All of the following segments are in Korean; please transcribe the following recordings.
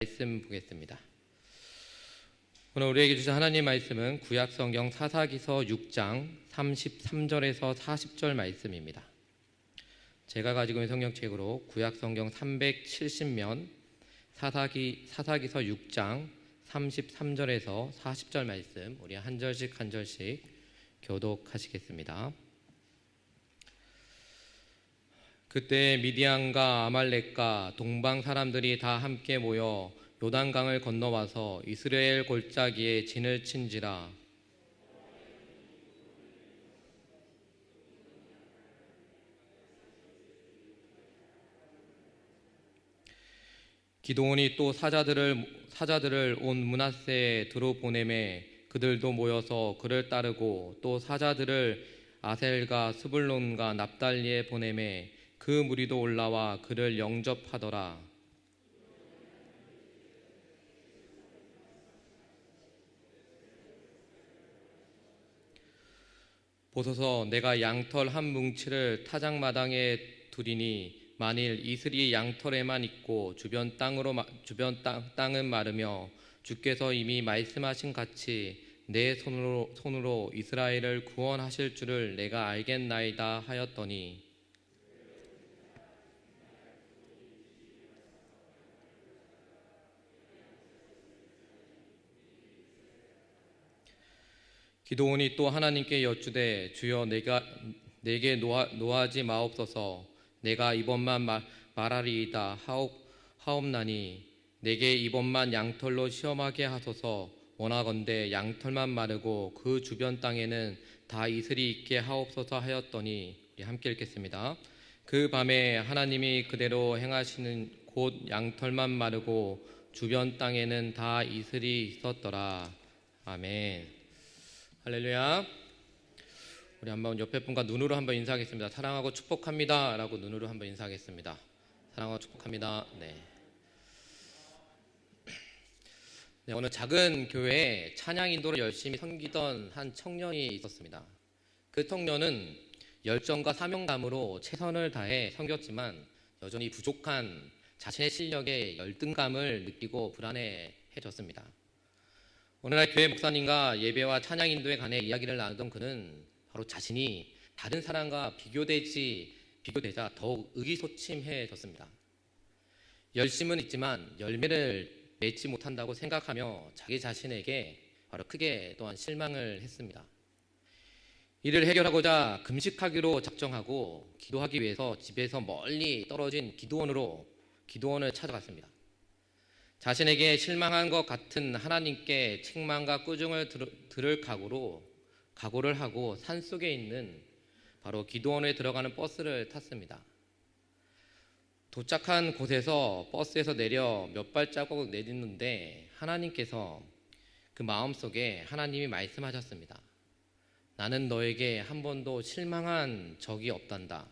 말씀 보겠습니다. 오늘 우리에게 주신 하나님 말씀은 구약성경 사사기서 6장 33절에서 40절 말씀입니다. 제가 가지고 있는 성경책으로 구약성경 370면 사사기서 6장 33절에서 40절 말씀, 우리 한 절씩 한 절씩 교독하시겠습니다. 그때 미디안과 아말렉과 동방 사람들이 다 함께 모여 요단강을 건너와서 이스라엘 골짜기에 진을 친지라. 기드온이 또 사자들을 온 므낫세에 들어보내매 그들도 모여서 그를 따르고 또 사자들을 아셀과 스불론과 납달리에 보내매 그 무리도 올라와 그를 영접하더라. 보소서, 내가 양털 한 뭉치를 타작마당에 두리니 만일 이슬이 양털에만 있고 주변 땅은 마르며 주께서 이미 말씀하신 같이 내 손으로 이스라엘을 구원하실 줄을 내가 알겠나이다 하였더니, 기드온이 또 하나님께 여쭈되 주여 내게 노하지 마옵소서. 내가 이번만 말하리이다 하옵나니 내게 이번만 양털로 시험하게 하소서. 원하건대 양털만 마르고 그 주변 땅에는 다 이슬이 있게 하옵소서 하였더니, 우리 함께 읽겠습니다. 그 밤에 하나님이 그대로 행하시는 곧 양털만 마르고 주변 땅에는 다 이슬이 있었더라. 아멘. 할렐루야. 우리 한번 옆에 분과 눈으로 한번 인사하겠습니다. 사랑하고 축복합니다 라고 눈으로 한번 인사하겠습니다. 사랑하고 축복합니다. 네, 어느 작은 교회에 찬양 인도를 열심히 섬기던 한 청년이 있었습니다. 그 청년은 열정과 사명감으로 최선을 다해 섬겼지만 여전히 부족한 자신의 실력에 열등감을 느끼고 불안해졌습니다. 어느 날 교회 목사님과 예배와 찬양 인도에 관해 이야기를 나누던 그는 바로 자신이 다른 사람과 비교되자 더욱 의기소침해졌습니다. 열심은 있지만 열매를 맺지 못한다고 생각하며 자기 자신에게 바로 크게 또한 실망을 했습니다. 이를 해결하고자 금식하기로 작정하고 기도하기 위해서 집에서 멀리 떨어진 기드온을 찾아갔습니다. 자신에게 실망한 것 같은 하나님께 책망과 꾸중을 들을 각오를 하고 산속에 있는 바로 기드온에 들어가는 버스를 탔습니다. 도착한 곳에서 버스에서 내려 몇 발자국 내딛는데 하나님께서 그 마음속에 하나님이 말씀하셨습니다. 나는 너에게 한 번도 실망한 적이 없단다.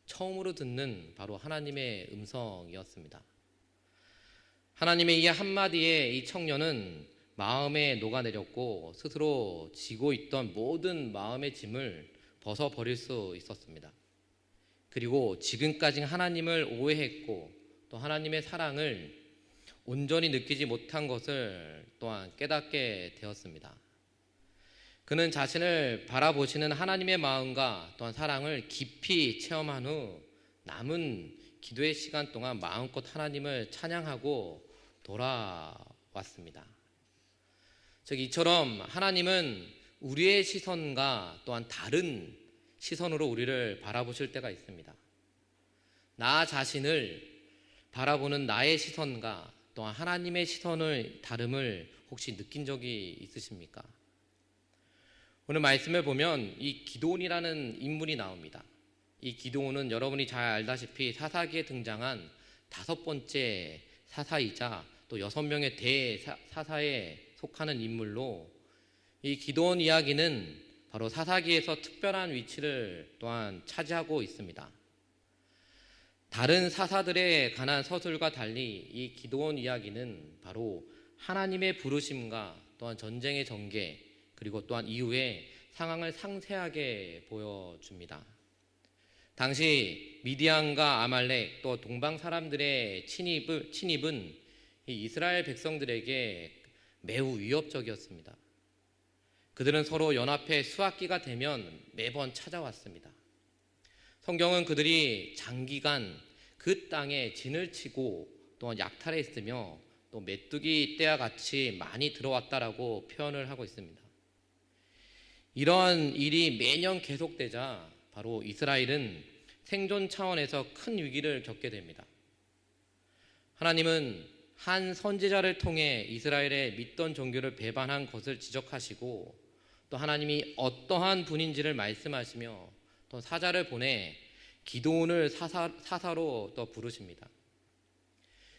처음으로 듣는 바로 하나님의 음성이었습니다. 하나님의 이 한마디에 이 청년은 마음에 녹아내렸고 스스로 지고 있던 모든 마음의 짐을 벗어버릴 수 있었습니다. 그리고 지금까지 하나님을 오해했고 또 하나님의 사랑을 온전히 느끼지 못한 것을 또한 깨닫게 되었습니다. 그는 자신을 바라보시는 하나님의 마음과 또한 사랑을 깊이 체험한 후 남은 기도의 시간 동안 마음껏 하나님을 찬양하고 돌아왔습니다. 즉 이처럼 하나님은 우리의 시선과 또한 다른 시선으로 우리를 바라보실 때가 있습니다. 나 자신을 바라보는 나의 시선과 또한 하나님의 시선의 다름을 혹시 느낀 적이 있으십니까? 오늘 말씀을 보면 이 기드온이라는 인물이 나옵니다. 이 기드온은 여러분이 잘 알다시피 사사기에 등장한 5번째 사사이자 또 6명의 대사사에 속하는 인물로, 이 기드온 이야기는 바로 사사기에서 특별한 위치를 또한 차지하고 있습니다. 다른 사사들에 관한 서술과 달리 이 기드온 이야기는 바로 하나님의 부르심과 또한 전쟁의 전개 그리고 또한 이후의 상황을 상세하게 보여줍니다. 당시 미디안과 아말렉 또 동방 사람들의 침입은 이 이스라엘 백성들에게 매우 위협적이었습니다. 그들은 서로 연합해 수학기가 되면 매번 찾아왔습니다. 성경은 그들이 장기간 그 땅에 진을 치고 또 약탈했으며 또 메뚜기 떼와 같이 많이 들어왔다라고 표현을 하고 있습니다. 이러한 일이 매년 계속되자 바로 이스라엘은 생존 차원에서 큰 위기를 겪게 됩니다. 하나님은 한 선지자를 통해 이스라엘의 믿던 종교를 배반한 것을 지적하시고 또 하나님이 어떠한 분인지를 말씀하시며 또 사자를 보내 기드온을 사사로 또 부르십니다.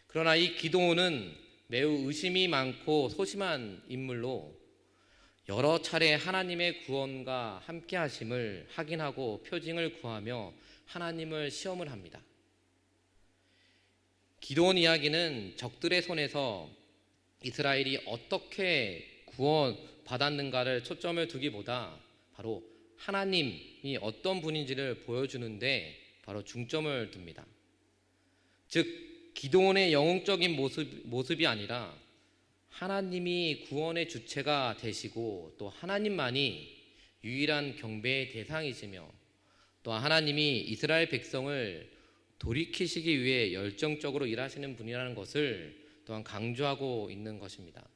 그러나 이 기드온은 매우 의심이 많고 소심한 인물로 여러 차례 하나님의 구원과 함께 하심을 확인하고 표징을 구하며 하나님을 시험을 합니다. 기드온 이야기는 적들의 손에서 이스라엘이 어떻게 구원받았는가를 초점을 두기보다 바로 하나님이 어떤 분인지를 보여주는데 바로 중점을 둡니다. 즉 기드온의 영웅적인 모습이 아니라 하나님이 구원의 주체가 되시고 또 하나님만이 유일한 경배의 대상이시며 또 하나님이 이스라엘 백성을 돌이키시기 위해 열정적으로 일하시는 분이라는 것을 또한 강조하고 있는 것입니다.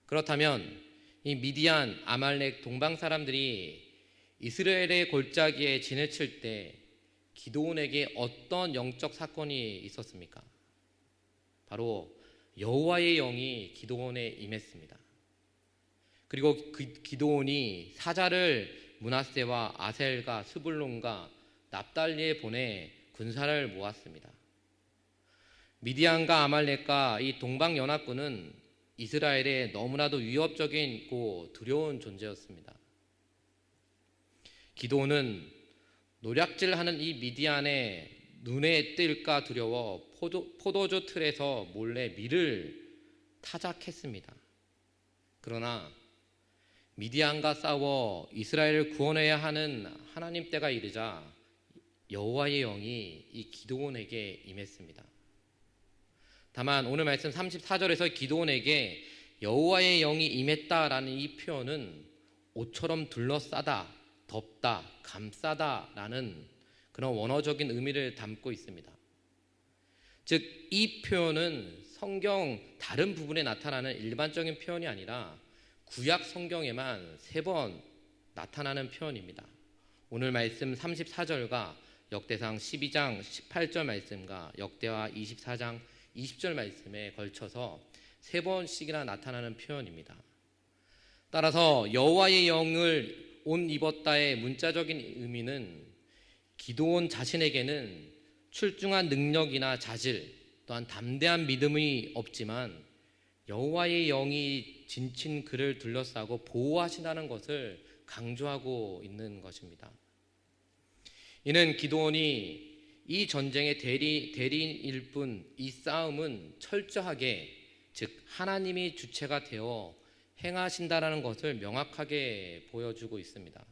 그렇다면 이 미디안, 아말렉 동방 사람들이 이스라엘의 골짜기에 진을 칠 때 기드온에게 어떤 영적 사건이 있었습니까? 바로 여호와의 영이 기드온에 임했습니다. 그리고 기드온이 사자를 므낫세와 아셀과 스불론과 납달리에 보내 군사를 모았습니다. 미디안과 아말렉과 이 동방 연합군은 이스라엘에 너무나도 위협적이고 두려운 존재였습니다. 기드온은 노략질하는 이 미디안의 눈에 띌까 두려워 포도주 틀에서 몰래 밀을 타작했습니다. 그러나 미디안과 싸워 이스라엘을 구원해야 하는 하나님 때가 이르자 여호와의 영이 이 기드온에게 임했습니다. 다만 오늘 말씀 34절에서 기드온에게 여호와의 영이 임했다라는 이 표현은 옷처럼 둘러싸다, 덮다, 감싸다라는 그런 원어적인 의미를 담고 있습니다. 즉 이 표현은 성경 다른 부분에 나타나는 일반적인 표현이 아니라 구약 성경에만 3번 나타나는 표현입니다. 오늘 말씀 34절과 역대상 12장 18절 말씀과 역대하 24장 20절 말씀에 걸쳐서 3번씩이나 나타나는 표현입니다. 따라서 여호와의 영을 옷 입었다의 문자적인 의미는 기드온 자신에게는 출중한 능력이나 자질 또한 담대한 믿음이 없지만 여호와의 영이 진친 그를 둘러싸고 보호하신다는 것을 강조하고 있는 것입니다. 이는 기드온이 이 전쟁의 대리인일 뿐 이 싸움은 철저하게 즉 하나님이 주체가 되어 행하신다라는 것을 명확하게 보여주고 있습니다.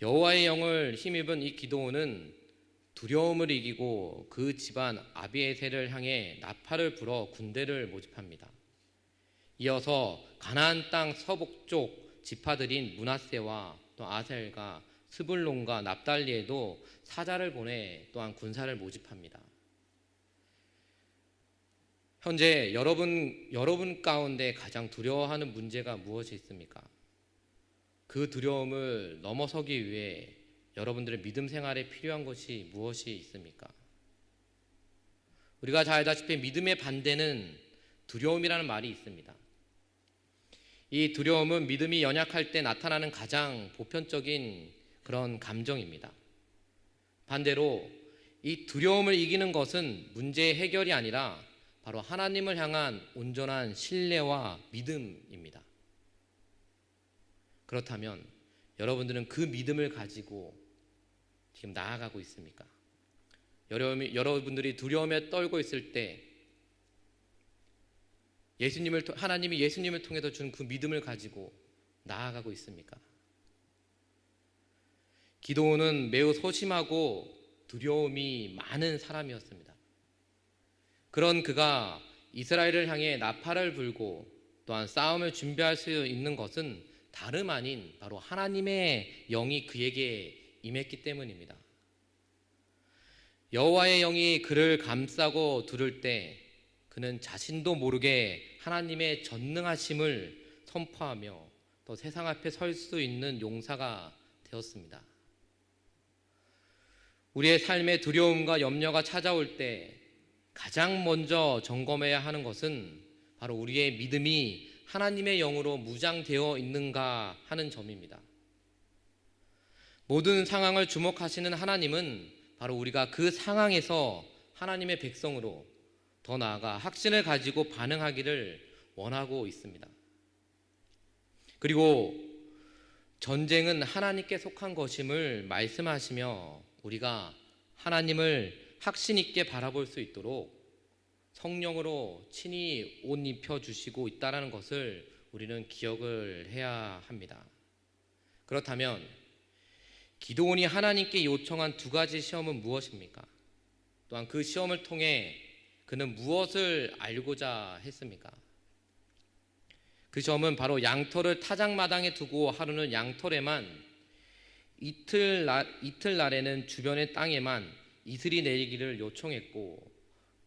여호와의 영을 힘입은 이 기드온은 두려움을 이기고 그 집안 아비에셀을 향해 나팔을 불어 군대를 모집합니다. 이어서 가나안 땅 서북쪽 지파들인 므낫세와 또 아셀과 스불론과 납달리에도 사자를 보내 또한 군사를 모집합니다. 현재 여러분 가운데 가장 두려워하는 문제가 무엇이 있습니까? 그 두려움을 넘어서기 위해 여러분들의 믿음 생활에 필요한 것이 무엇이 있습니까? 우리가 잘 알다시피 믿음의 반대는 두려움이라는 말이 있습니다. 이 두려움은 믿음이 연약할 때 나타나는 가장 보편적인 그런 감정입니다. 반대로 이 두려움을 이기는 것은 문제의 해결이 아니라 바로 하나님을 향한 온전한 신뢰와 믿음입니다. 그렇다면 여러분들은 그 믿음을 가지고 지금 나아가고 있습니까? 여러분들이 두려움에 떨고 있을 때 하나님이 예수님을 통해서 준 그 믿음을 가지고 나아가고 있습니까? 기드온은 매우 소심하고 두려움이 많은 사람이었습니다. 그런 그가 이스라엘을 향해 나팔을 불고 또한 싸움을 준비할 수 있는 것은 다름 아닌 바로 하나님의 영이 그에게 임했기 때문입니다. 여호와의 영이 그를 감싸고 두를 때 그는 자신도 모르게 하나님의 전능하심을 선포하며 또 세상 앞에 설 수 있는 용사가 되었습니다. 우리의 삶에 두려움과 염려가 찾아올 때 가장 먼저 점검해야 하는 것은 바로 우리의 믿음이 하나님의 영으로 무장되어 있는가 하는 점입니다. 모든 상황을 주목하시는 하나님은 바로 우리가 그 상황에서 하나님의 백성으로 더 나아가 확신을 가지고 반응하기를 원하고 있습니다. 그리고 전쟁은 하나님께 속한 것임을 말씀하시며 우리가 하나님을 확신 있게 바라볼 수 있도록 성령으로 친히 옷 입혀 주시고 있다는 것을 우리는 기억을 해야 합니다. 그렇다면 기드온이 하나님께 요청한 두 가지 시험은 무엇입니까? 또한 그 시험을 통해 그는 무엇을 알고자 했습니까? 그 시험은 바로 양털을 타작마당에 두고 하루는 양털에만 이틀날에는 주변의 땅에만 이슬이 내리기를 요청했고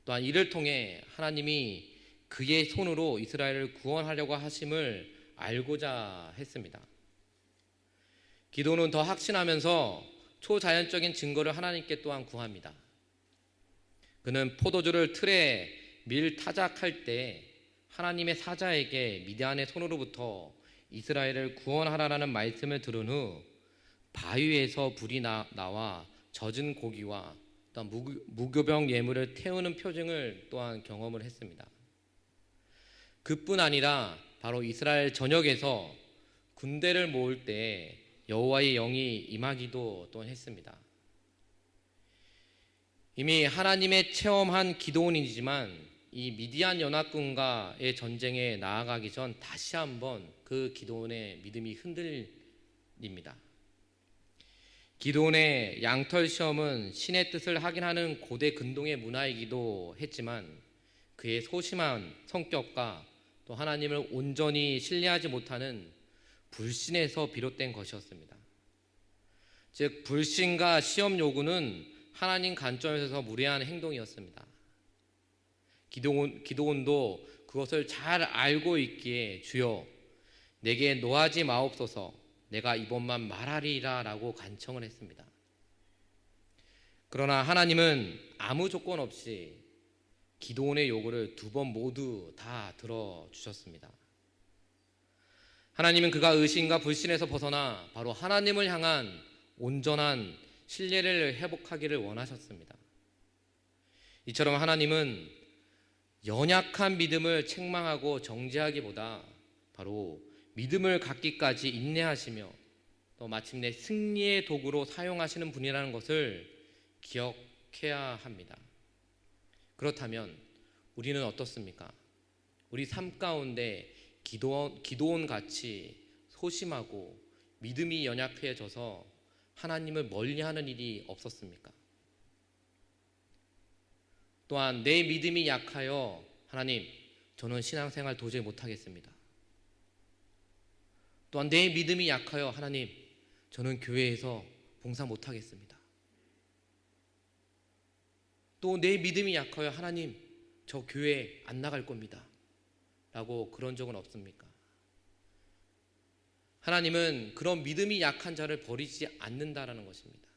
또한 이를 통해 하나님이 그의 손으로 이스라엘을 구원하려고 하심을 알고자 했습니다. 기도는 더 확신하면서 초자연적인 증거를 하나님께 또한 구합니다. 그는 포도주를 틀에 밀 타작할 때 하나님의 사자에게 미디안의 손으로부터 이스라엘을 구원하라라는 말씀을 들은 후 바위에서 불이 나와 젖은 고기와 또한 무교병 예물을 태우는 표징을 또한 경험을 했습니다. 그뿐 아니라 바로 이스라엘 전역에서 군대를 모을 때 여호와의 영이 임하기도 또한 했습니다. 이미 하나님의 체험한 기드온이지만 이 미디안 연합군과의 전쟁에 나아가기 전 다시 한번 그 기드온의 믿음이 흔들립니다. 기드온의 양털 시험은 신의 뜻을 확인하는 고대 근동의 문화이기도 했지만 그의 소심한 성격과 또 하나님을 온전히 신뢰하지 못하는 불신에서 비롯된 것이었습니다. 즉 불신과 시험 요구는 하나님 관점에서 무례한 행동이었습니다. 기드온도 그것을 잘 알고 있기에 주여 내게 노하지 마옵소서 내가 이번만 말하리라 라고 간청을 했습니다. 그러나 하나님은 아무 조건 없이 기드온의 요구를 두 번 모두 다 들어주셨습니다. 하나님은 그가 의심과 불신에서 벗어나 바로 하나님을 향한 온전한 신뢰를 회복하기를 원하셨습니다. 이처럼 하나님은 연약한 믿음을 책망하고 정죄하기보다 바로 믿음을 갖기까지 인내하시며 또 마침내 승리의 도구로 사용하시는 분이라는 것을 기억해야 합니다. 그렇다면 우리는 어떻습니까? 우리 삶 가운데 기드온 같이 소심하고 믿음이 연약해져서 하나님을 멀리하는 일이 없었습니까? 또한 내 믿음이 약하여 하나님 저는 신앙생활 도저히 못하겠습니다. 또한 내 믿음이 약하여 하나님 저는 교회에서 봉사 못하겠습니다. 또 내 믿음이 약하여 하나님 저 교회 안 나갈 겁니다 라고 그런 적은 없습니까? 하나님은 그런 믿음이 약한 자를 버리지 않는다라는 것입니다.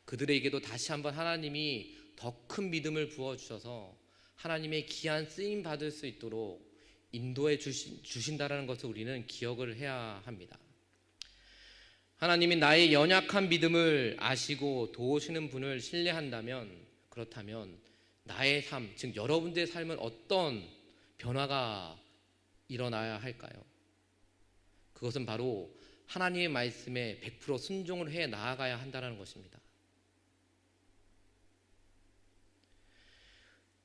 그들에게도 다시 한번 하나님이 더 큰 믿음을 부어주셔서 하나님의 귀한 쓰임 받을 수 있도록 인도해 주신다라는 것을 우리는 기억을 해야 합니다. 하나님이 나의 연약한 믿음을 아시고 도우시는 분을 신뢰한다면 그렇다면 나의 삶, 즉 여러분들의 삶은 어떤 변화가 일어나야 할까요? 그것은 바로 하나님의 말씀에 100% 순종을 해 나아가야 한다는 것입니다.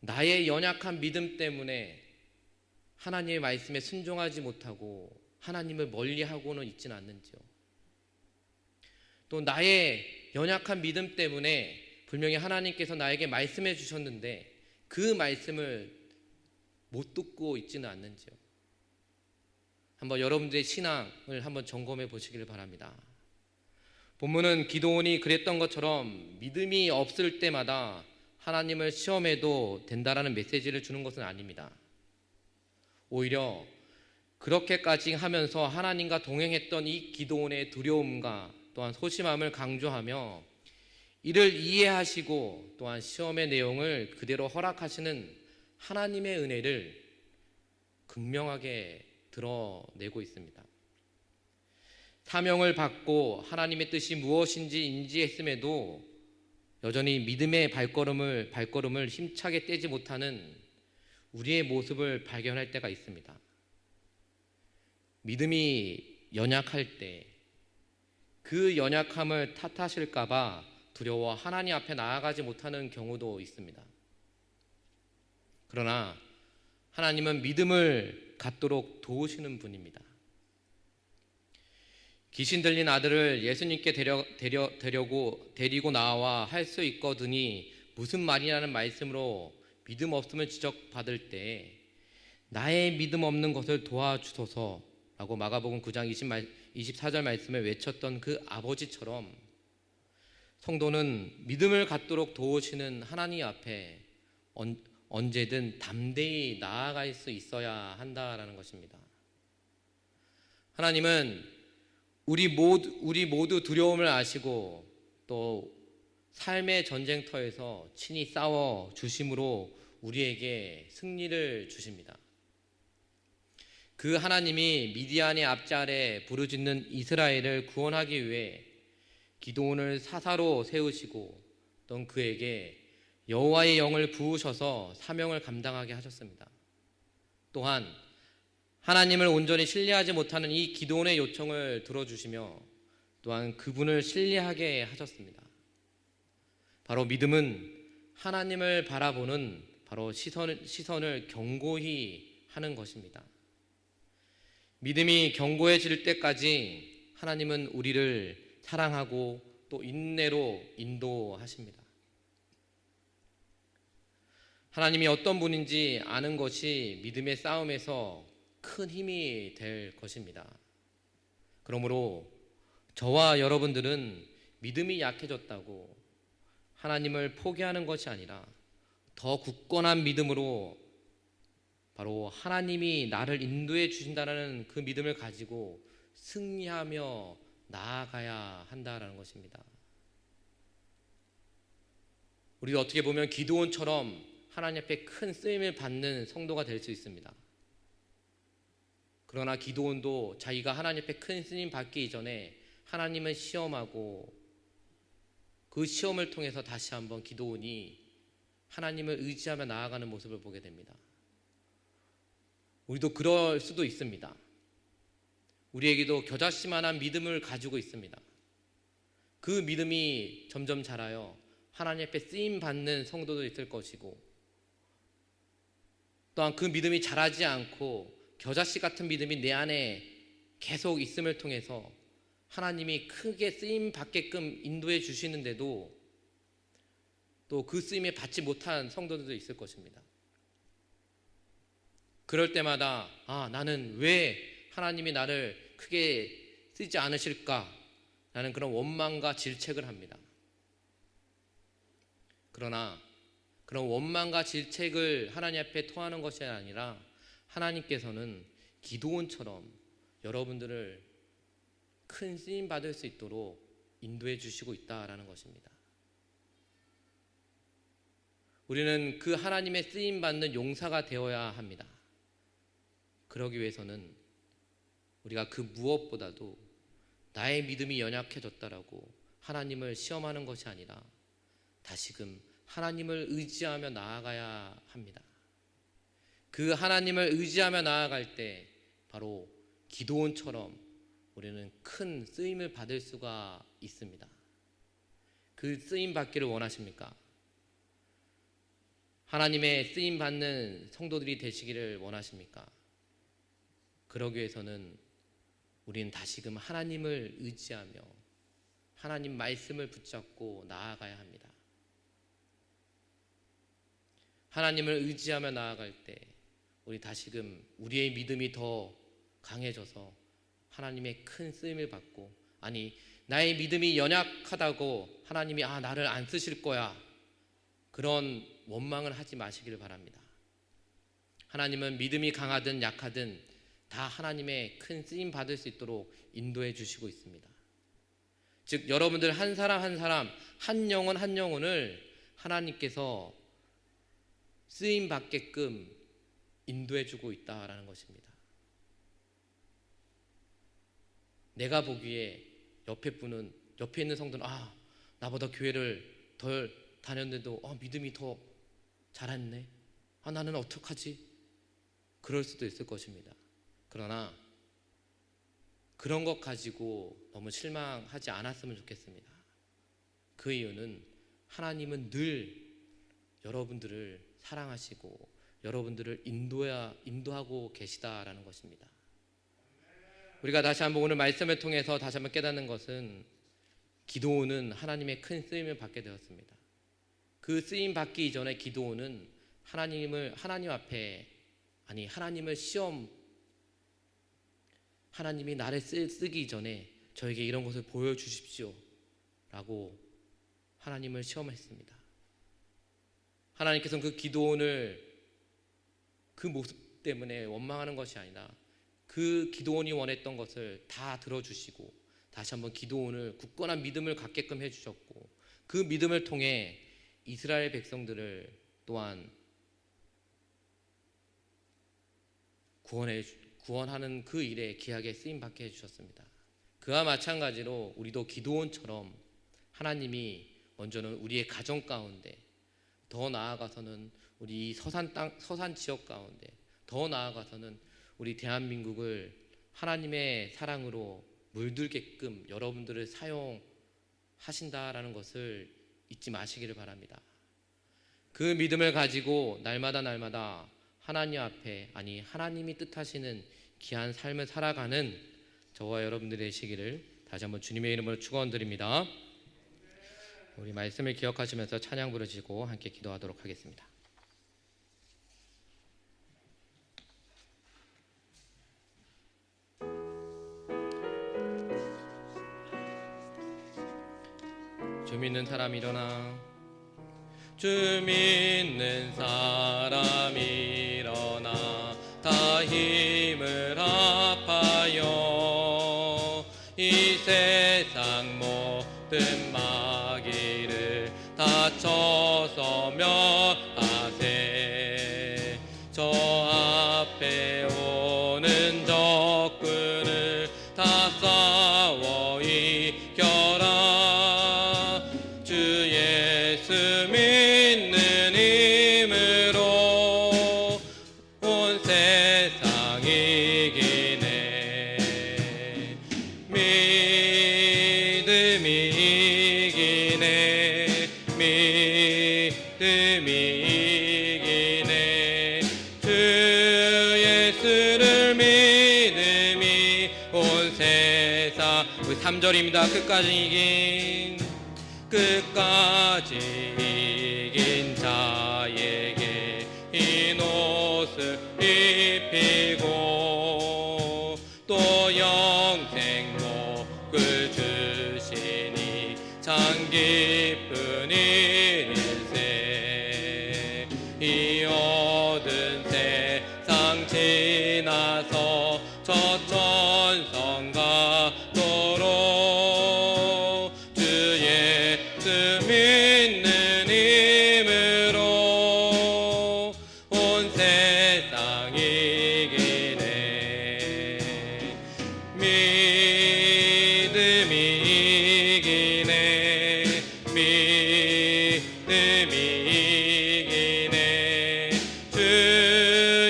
나의 연약한 믿음 때문에 하나님의 말씀에 순종하지 못하고 하나님을 멀리하고는 있지는 않는지요. 또 나의 연약한 믿음 때문에 분명히 하나님께서 나에게 말씀해 주셨는데 그 말씀을 못 듣고 있지는 않는지요? 한번 여러분들의 신앙을 한번 점검해 보시기를 바랍니다. 본문은 기도원이 그랬던 것처럼 믿음이 없을 때마다 하나님을 시험해도 된다라는 메시지를 주는 것은 아닙니다. 오히려 그렇게까지 하면서 하나님과 동행했던 이 기도원의 두려움과 또한 소심함을 강조하며 이를 이해하시고 또한 시험의 내용을 그대로 허락하시는 하나님의 은혜를 극명하게 드러내고 있습니다. 사명을 받고 하나님의 뜻이 무엇인지 인지했음에도 여전히 믿음의 발걸음을 힘차게 떼지 못하는 우리의 모습을 발견할 때가 있습니다. 믿음이 연약할 때 그 연약함을 탓하실까 봐 두려워 하나님 앞에 나아가지 못하는 경우도 있습니다. 그러나 하나님은 믿음을 갖도록 도우시는 분입니다. 귀신 들린 아들을 예수님께 데리고 나와 할 수 있거든이 무슨 말이냐는 말씀으로 믿음 없음을 지적받을 때 나의 믿음 없는 것을 도와주소서라고 마가복음 9장 24절 말씀을 외쳤던 그 아버지처럼 성도는 믿음을 갖도록 도우시는 하나님 앞에 언제든 담대히 나아갈 수 있어야 한다라는 것입니다. 하나님은 우리 모두 두려움을 아시고 또 삶의 전쟁터에서 친히 싸워 주심으로 우리에게 승리를 주십니다. 그 하나님이 미디안의 앞지 아래 부르짖는 이스라엘을 구원하기 위해 기드온을 사사로 세우시고 또 그에게 여호와의 영을 부으셔서 사명을 감당하게 하셨습니다. 또한 하나님을 온전히 신뢰하지 못하는 이 기드온의 요청을 들어주시며 또한 그분을 신뢰하게 하셨습니다. 바로 믿음은 하나님을 바라보는 바로 시선을 견고히 하는 것입니다. 믿음이 견고해질 때까지 하나님은 우리를 사랑하고 또 인내로 인도하십니다. 하나님이 어떤 분인지 아는 것이 믿음의 싸움에서 큰 힘이 될 것입니다. 그러므로 저와 여러분들은 믿음이 약해졌다고 하나님을 포기하는 것이 아니라 더 굳건한 믿음으로 바로 하나님이 나를 인도해 주신다는 그 믿음을 가지고 승리하며 나아가야 한다라는 것입니다. 우리도 어떻게 보면 기드온처럼 하나님 앞에 큰 쓰임을 받는 성도가 될 수 있습니다. 그러나 기드온도 자기가 하나님 앞에 큰 쓰임 받기 이전에 하나님을 시험하고 그 시험을 통해서 다시 한번 기드온이 하나님을 의지하며 나아가는 모습을 보게 됩니다. 우리도 그럴 수도 있습니다. 우리에게도 겨자씨만한 믿음을 가지고 있습니다. 그 믿음이 점점 자라요 하나님 앞에 쓰임받는 성도도 있을 것이고 또한 그 믿음이 자라지 않고 겨자씨 같은 믿음이 내 안에 계속 있음을 통해서 하나님이 크게 쓰임받게끔 인도해 주시는데도 또 그 쓰임에 받지 못한 성도들도 있을 것입니다. 그럴 때마다 나는 왜 하나님이 나를 크게 쓰지 않으실까? 라는 그런 원망과 질책을 합니다. 그러나 그런 원망과 질책을 하나님 앞에 토하는 것이 아니라 하나님께서는 기드온처럼 여러분들을 큰 쓰임 받을 수 있도록 인도해 주시고 있다라는 것입니다. 우리는 그 하나님의 쓰임 받는 용사가 되어야 합니다. 그러기 위해서는 우리가 그 무엇보다도 나의 믿음이 연약해졌다라고 하나님을 시험하는 것이 아니라 다시금 하나님을 의지하며 나아가야 합니다. 그 하나님을 의지하며 나아갈 때 바로 기드온처럼 우리는 큰 쓰임을 받을 수가 있습니다. 그 쓰임 받기를 원하십니까? 하나님의 쓰임 받는 성도들이 되시기를 원하십니까? 그러기 위해서는 우리는 다시금 하나님을 의지하며 하나님 말씀을 붙잡고 나아가야 합니다. 하나님을 의지하며 나아갈 때 우리 다시금 우리의 믿음이 더 강해져서 하나님의 큰 쓰임을 받고, 아니 나의 믿음이 연약하다고 하나님이 나를 안 쓰실 거야, 그런 원망을 하지 마시기를 바랍니다. 하나님은 믿음이 강하든 약하든 다 하나님의 큰 쓰임 받을 수 있도록 인도해 주시고 있습니다. 즉 여러분들 한 사람 한 사람, 한 영혼 한 영혼을 하나님께서 쓰임 받게끔 인도해 주고 있다라는 것입니다. 내가 보기에 옆에 있는 성도는 나보다 교회를 덜 다녔는데도 믿음이 더 잘했네, 나는 어떡하지? 그럴 수도 있을 것입니다. 그러나 그런 것 가지고 너무 실망하지 않았으면 좋겠습니다. 그 이유는 하나님은 늘 여러분들을 사랑하시고 여러분들을 인도하고 계시다라는 것입니다. 우리가 다시 한번 오늘 말씀을 통해서 다시 한번 깨닫는 것은, 기드온은 하나님의 큰 쓰임을 받게 되었습니다. 그 쓰임 받기 이전에 기드온은 하나님 앞에, 하나님을 하나님이 나를 쓰기 전에 저에게 이런 것을 보여주십시오 라고 하나님을 시험했습니다. 하나님께서는 그 기드온을 그 모습 때문에 원망하는 것이 아니라 그 기드온이 원했던 것을 다 들어주시고 다시 한번 기드온을 굳건한 믿음을 갖게끔 해주셨고, 그 믿음을 통해 이스라엘 백성들을 또한 구원하는 그 일에 귀하게 쓰임받게 해주셨습니다. 그와 마찬가지로 우리도 기드온처럼 하나님이 먼저는 우리의 가정 가운데, 더 나아가서는 우리 서산 지역 가운데, 더 나아가서는 우리 대한민국을 하나님의 사랑으로 물들게끔 여러분들을 사용하신다라는 것을 잊지 마시기를 바랍니다. 그 믿음을 가지고 날마다 하나님 앞에, 하나님이 뜻하시는 귀한 삶을 살아가는 저와 여러분들이 되시기를 다시 한번 주님의 이름으로 축원드립니다. 우리 말씀을 기억하시면서 찬양 부르시고 함께 기도하도록 하겠습니다. 주 믿는 사람 일어나, 주 믿는 사람 일어나, 다 힘을 합하여 이 세상 모든 마귀를 다쳐서 멸하세. 저 앞에 오는 적군을 다 싸워 이겨라. 주 예수 믿는 힘으로 온 세상 이기네. 믿음이 이기네. 믿음이 이기네. 주 예수를 믿음이 온 세상. 우리 3절입니다. 끝까지 이긴 자에게 흰 옷을 입히고 또 영생 복을 주시니 참 기쁜 일일세. 이 얻은 세상 지나서 저 천성 가도록 주 예수 믿는 힘으로 온 세상 이기네. 믿음이 이기네. 믿음이 이기네. 주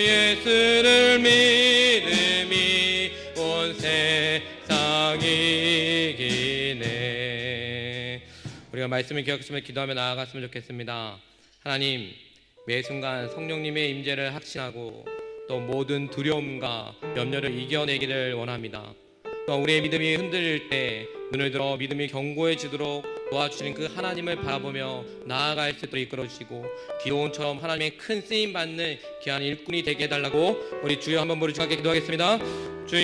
예수를 믿음이 온 세상 이기네. 우리가 말씀을 기억하시며 기도하며 나아갔으면 좋겠습니다. 하나님, 매 순간 성령님의 임재를 확신하고 또 모든 두려움과 염려를 이겨내기를 원합니다. 또 우리의 믿음이 흔들릴 때 눈을 들어 믿음이 견고해지도록 도와주시는 그 하나님을 바라보며 나아갈 수 있도록 이끌어주시고 기도원처럼 하나님의 큰 쓰임받는 귀한 일꾼이 되게 해달라고 우리 주여 한번 부르짖게 기도하겠습니다. 주여